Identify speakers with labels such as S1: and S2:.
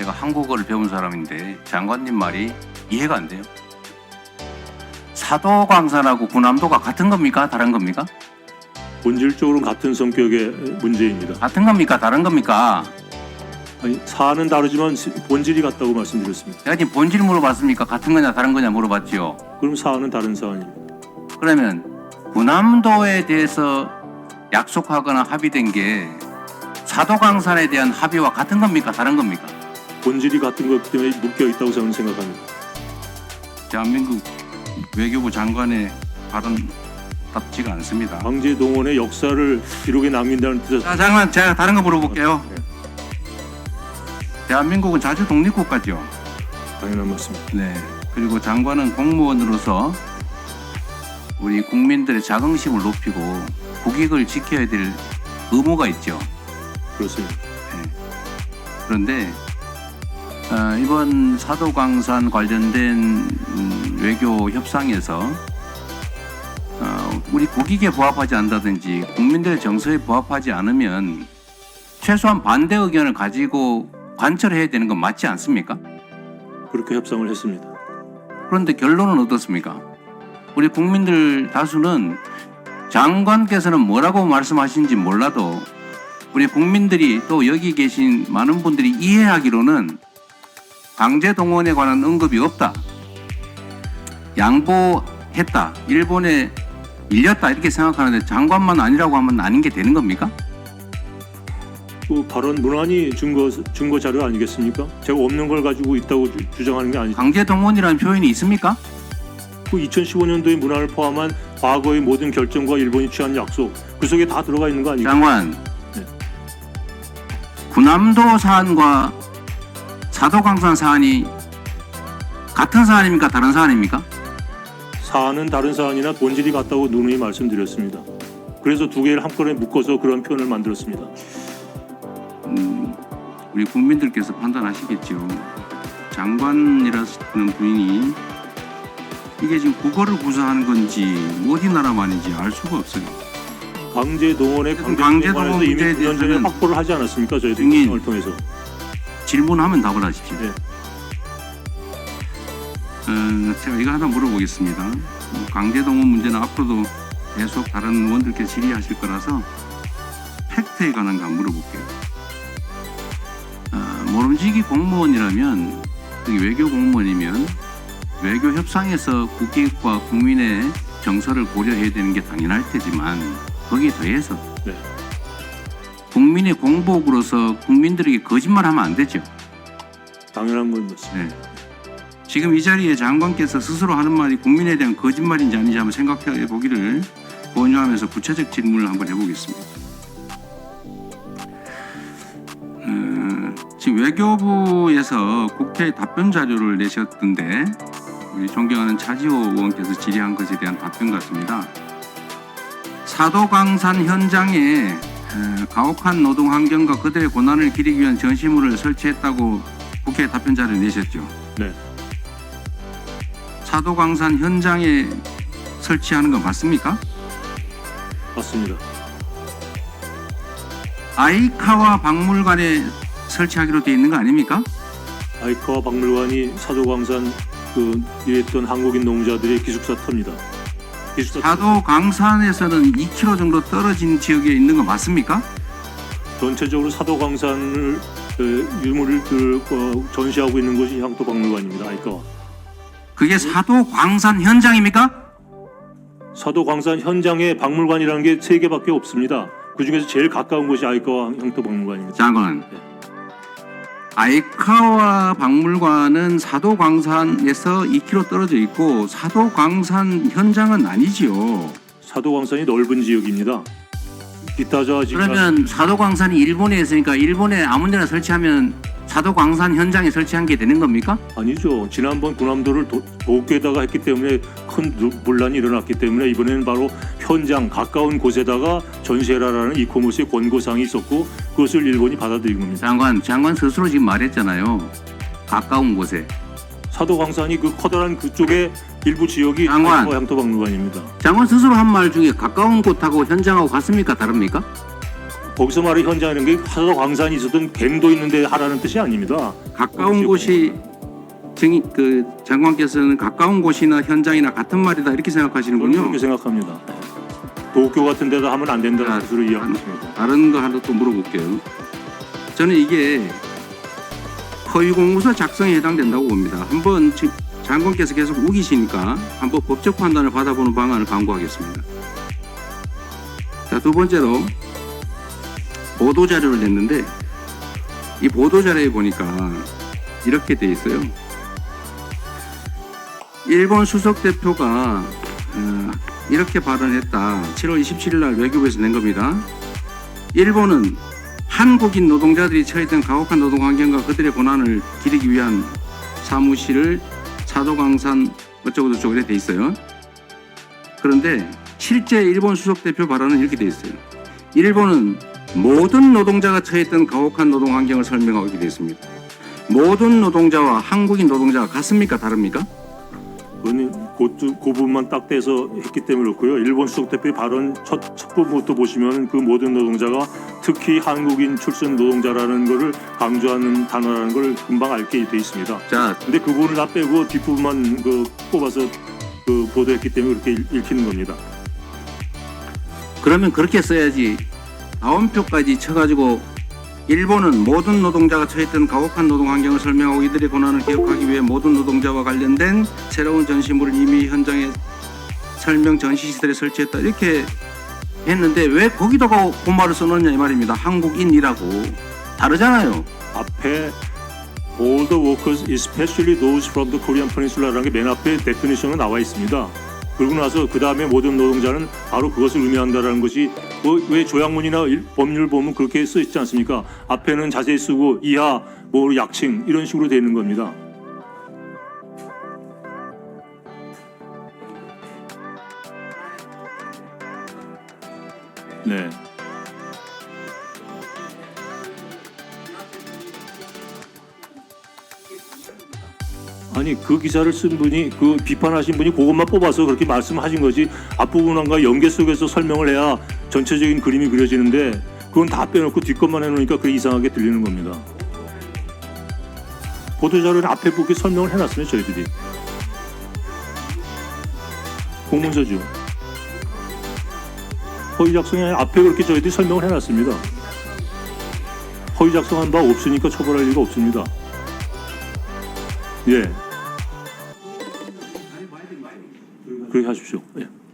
S1: 제가 한국어를 배운 사람인데 장관님 말이 이해가 안 돼요. 사도광산하고 군함도가 같은 겁니까? 다른 겁니까?
S2: 본질적으로 같은 성격의 문제입니다.
S1: 같은 겁니까? 다른 겁니까?
S2: 아니, 사안은 다르지만 본질이 같다고 말씀드렸습니다.
S1: 제가 지금 본질 물어봤습니까? 같은 거냐 다른 거냐 물어봤지요.
S2: 그럼 사안은 다른 사안입니다.
S1: 그러면 군함도에 대해서 약속하거나 합의된 게 사도광산에 대한 합의와 같은 겁니까? 다른 겁니까?
S2: 본질이 같은 것 때문에 묶여 있다고 저는 생각합니다.
S1: 대한민국 외교부 장관의 발언답지가 않습니다.
S2: 강제 동원의 역사를 기록에 남긴다는 뜻에서
S1: 자, 장관 제가 다른 거 물어볼게요.
S2: 네,
S1: 대한민국은 자주 독립국가죠.
S2: 당연한 말씀입니다.
S1: 네. 그리고 장관은 공무원으로서 우리 국민들의 자긍심을 높이고 국익을 지켜야 될 의무가 있죠.
S2: 그렇습니다.
S1: 그런데 이번 사도광산 관련된 외교 협상에서 우리 국익에 부합하지 않다든지 국민들의 정서에 부합하지 않으면 최소한 반대 의견을 가지고 관철해야 되는 건 맞지 않습니까?
S2: 그렇게 협상을 했습니다.
S1: 그런데 결론은 어떻습니까? 우리 국민들 다수는 장관께서는 뭐라고 말씀하신지 몰라도 우리 국민들이 또 여기 계신 많은 분들이 이해하기로는 강제동원에 관한 언급이 없다. 양보했다. 일본에 밀렸다. 이렇게 생각하는데 장관만 아니라고 하면 아닌 게 되는 겁니까?
S2: 그 발언 문안이 증거 자료 아니겠습니까? 제가 없는 걸 가지고 있다고 주장하는 게 아니죠.
S1: 강제동원이라는 표현이 있습니까?
S2: 그 2015년도의 문안을 포함한 과거의 모든 결정과 일본이 취한 약속 그 속에 다 들어가 있는 거 아닙니까?
S1: 장관,
S2: 네.
S1: 군함도 사안과 사도광산 사안이 같은 사안입니까? 다른 사안입니까?
S2: 사안은 다른 사안이나 본질이 같다고 누누이 말씀드렸습니다. 그래서 두 개를 한꺼번에 묶어서 그런 표현을 만들었습니다.
S1: 우리 국민들께서 판단하시겠죠. 장관이라는 분이 이게 지금 국어를 구사하는 건지 어디 나라 말인지 알 수가 없어요.
S2: 강제 동원에
S1: 강제 동원
S2: 관해서 이미
S1: 문제에
S2: 9년 전에
S1: 대해서는
S2: 확보를 하지 않았습니까? 저희들이
S1: 증인.
S2: 협상을 통해서.
S1: 질문하면 답을 하십시오.
S2: 네.
S1: 제가 이거 하나 물어보겠습니다. 강제동원 문제는 앞으로도 계속 다른 의원들께서 질의하실 거라서 팩트에 관한 거 한번 물어볼게요. 모름지기 공무원이라면, 외교 공무원이면 외교 협상에서 국익과 국민의 정서를 고려해야 되는 게 당연할 테지만 거기에 더해서
S2: 네.
S1: 국민의 공복으로서 국민들에게 거짓말하면 안 되죠.
S2: 당연한 건 맞습니다.
S1: 네. 지금 이 자리에 장관께서 스스로 하는 말이 국민에 대한 거짓말인지 아닌지 한번 생각해 보기를 권유하면서 구체적 질문을 한번 해보겠습니다. 지금 외교부에서 국회에 답변 자료를 내셨던데 우리 존경하는 차지호 의원께서 질의한 것에 대한 답변 같습니다. 사도광산 현장에 가혹한 노동 환경과 그들의 고난을 기리기 위한 전시물을 설치했다고 국회에 답변 자료를 내셨죠.
S2: 네.
S1: 사도광산 현장에 설치하는 건 맞습니까?
S2: 맞습니다.
S1: 아이카와 박물관에 설치하기로 되어 있는 거 아닙니까?
S2: 아이카와 박물관이 사도광산 일했던 한국인 노무자들의 기숙사 터입니다.
S1: 사도광산에서는 2km 정도 떨어진 지역에 있는 거 맞습니까?
S2: 전체적으로 사도광산을 유물을 전시하고 있는 곳이 향토박물관입니다. 아이카와.
S1: 그게 사도광산 현장입니까?
S2: 사도광산 현장에 박물관이라는 게 3개밖에 없습니다. 그 중에서 제일 가까운 곳이 아이카와 향토박물관입니다.
S1: 장관, 아이카와 박물관은 사도광산에서 2km 떨어져 있고 사도광산 현장은 아니지요.
S2: 사도광산이 넓은 지역입니다. 기타자 지금
S1: 그러면 사도광산이 일본에 있으니까 일본에 아무 데나 설치하면 사도광산 현장에 설치한 게 되는 겁니까?
S2: 아니죠. 지난번 군함도를 도쿄에다가 했기 때문에 큰 논란이 일어났기 때문에 이번에는 바로 현장 가까운 곳에다가 전시해라라는 이코모스의 권고사항이 있었고 그것을 일본이 받아들인 겁니다.
S1: 장관 스스로 지금 말했잖아요. 가까운 곳에.
S2: 사도광산이 그 커다란 그쪽에 일부 지역이
S1: 장관.
S2: 향토박물관입니다.
S1: 장관 스스로 한 말 중에 가까운 곳하고 현장하고 같습니까? 다릅니까?
S2: 거기서 말하는 현장이라는 게 하도 광산이 있었던 갱도 있는데 하라는 뜻이 아닙니다.
S1: 가까운 곳이 그 장관께서는 가까운 곳이나 현장이나 같은 말이다 이렇게
S2: 저는
S1: 생각하시는군요.
S2: 그렇게 생각합니다. 도쿄 같은 데다 하면 안 된다는 뜻으로 이해하고 있습니다.
S1: 다른 거 하나 또 물어볼게요. 저는 이게 허위 공문서 작성에 해당된다고 봅니다. 한번 지금 장관께서 계속 우기시니까 한번 법적 판단을 받아보는 방안을 강구하겠습니다. 자, 두 번째로 보도 자료를 냈는데 이 보도 자료에 보니까 이렇게 돼 있어요. 일본 수석 대표가 이렇게 발언했다. 7월 27일 날 외교부에서 낸 겁니다. 일본은 한국인 노동자들이 처했던 가혹한 노동 환경과 그들의 고난을 기리기 위한 사무실을 사도광산 어쩌고저쩌고 이렇게 돼 있어요. 그런데 실제 일본 수석 대표 발언은 이렇게 돼 있어요. 일본은 모든 노동자가 처했던 가혹한 노동 환경을 설명하고 이렇게 돼 있습니다. 모든 노동자와 한국인 노동자가 같습니까? 다릅니까?
S2: 그건 그 부분만 딱 떼서 했기 때문에 그렇고요. 일본 수석 대표의 발언 첫 부분부터 보시면 그 모든 노동자가 특히 한국인 출신 노동자라는 것을 강조하는 단어라는 걸 금방 알게 돼 있습니다.
S1: 자,
S2: 근데 그 부분을 다 빼고 뒷부분만 뽑아서 보도했기 때문에 그렇게 읽히는 겁니다.
S1: 그러면 그렇게 써야지. 다운표까지 쳐가지고 일본은 모든 노동자가 처했던 가혹한 노동 환경을 설명하고 이들의 고난을 기억하기 위해 모든 노동자와 관련된 새로운 전시물을 이미 현장에 설명 전시시설에 설치했다 이렇게 했는데 왜 거기다가 그 말을 써놓냐 이 말입니다. 한국인이라고 다르잖아요.
S2: 앞에 all the workers, especially those from the Korean Peninsula라는 게 맨 앞에 데피니션으로 나와 있습니다. 그러고 나서 그 다음에 모든 노동자는 바로 그것을 의미한다라는 것이 왜 조약문이나 법률 보면 그렇게 써 있지 않습니까? 앞에는 자세히 쓰고 이하, 약칭 이런 식으로 되는 겁니다. 네. 아니 그 기사를 쓴 분이 그 비판하신 분이 그것만 뽑아서 그렇게 말씀하신 거지 앞부분과 연계 속에서 설명을 해야 전체적인 그림이 그려지는데 그건 다 빼놓고 뒷것만 해놓으니까 그게 이상하게 들리는 겁니다. 보도자료는 앞에 보기 설명을 해놨으면 저희들이 공문서죠. 허위 작성이 아니라 앞에 그렇게 저희들이 설명을 해놨습니다. 허위 작성한 바 없으니까 처벌할 리가 없습니다. 예. 그렇게 하십시오. 예.